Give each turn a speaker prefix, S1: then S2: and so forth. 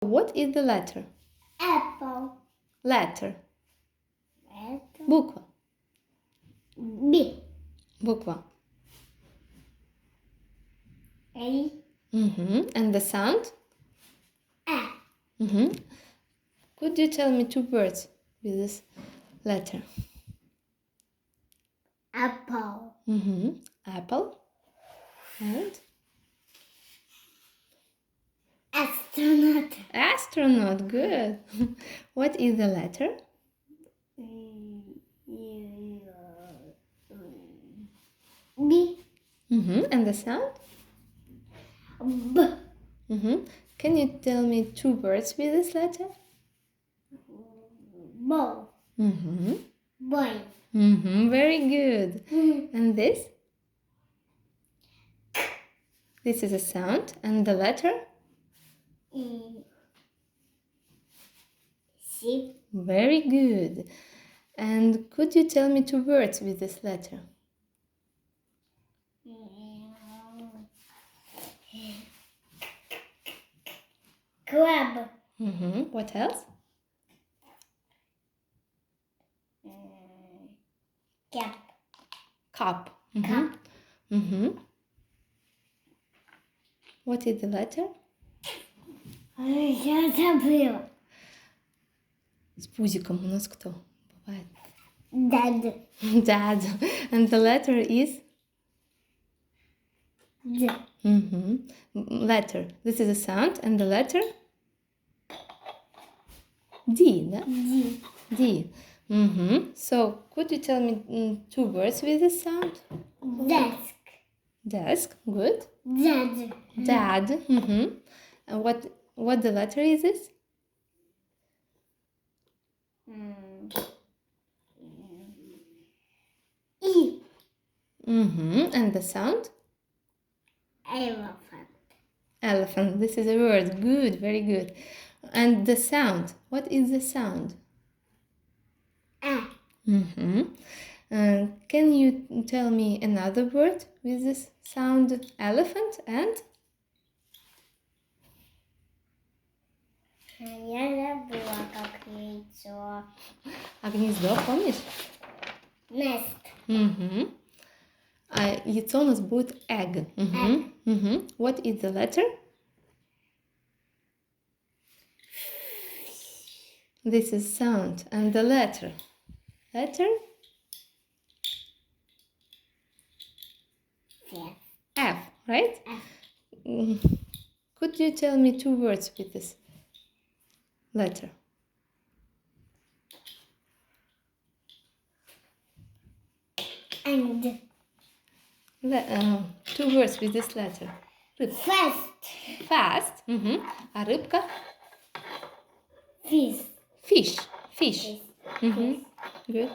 S1: What is the letter?
S2: Apple.
S1: Letter.
S2: Apple.
S1: Буква.
S2: B.
S1: Буква.
S2: A.
S1: And the sound?
S2: A.
S1: Could you tell me two words with this letter?
S2: Apple.
S1: Apple. And?
S2: Astronaut.
S1: Astronaut. Good. What is the letter?
S2: B.
S1: And the sound?
S2: B.
S1: Can you tell me two words with this letter?
S2: Ball. Boy.
S1: Very good. And this? This is a sound. And the letter?
S2: C.
S1: Very good. And could you tell me two words with this letter?
S2: Crab.
S1: What else?
S2: Cap.
S1: Cup.
S2: Cup.
S1: What is the letter?
S2: Я забыла.
S1: С пузиком у нас кто бывает?
S2: Dad.
S1: Dad. And the letter is?
S2: D.
S1: Letter. This is a sound. And the letter? D. Да?
S2: D.
S1: D. So, could you tell me two words with this sound?
S2: Desk.
S1: Desk. Good.
S2: Dad.
S1: Dad. And what the letter is this?
S2: E.
S1: And the sound?
S2: Elephant.
S1: Elephant. This is a word. Good. Very good. And the sound. What is the sound?
S2: A.
S1: Can you tell me another word with this sound? Elephant and?
S2: Я забыла, как яйцо.
S1: А гнездо, помнишь?
S2: Nest.
S1: А яйцо у нас будет egg. What is the letter? This is sound. And the letter? Letter?
S2: F.
S1: F, right?
S2: F.
S1: Could you tell me two words with this letter?
S2: And.
S1: Two words with this letter.
S2: Fast.
S1: Fast. А рыбка?
S2: Fish.
S1: Fish. Fish. Good.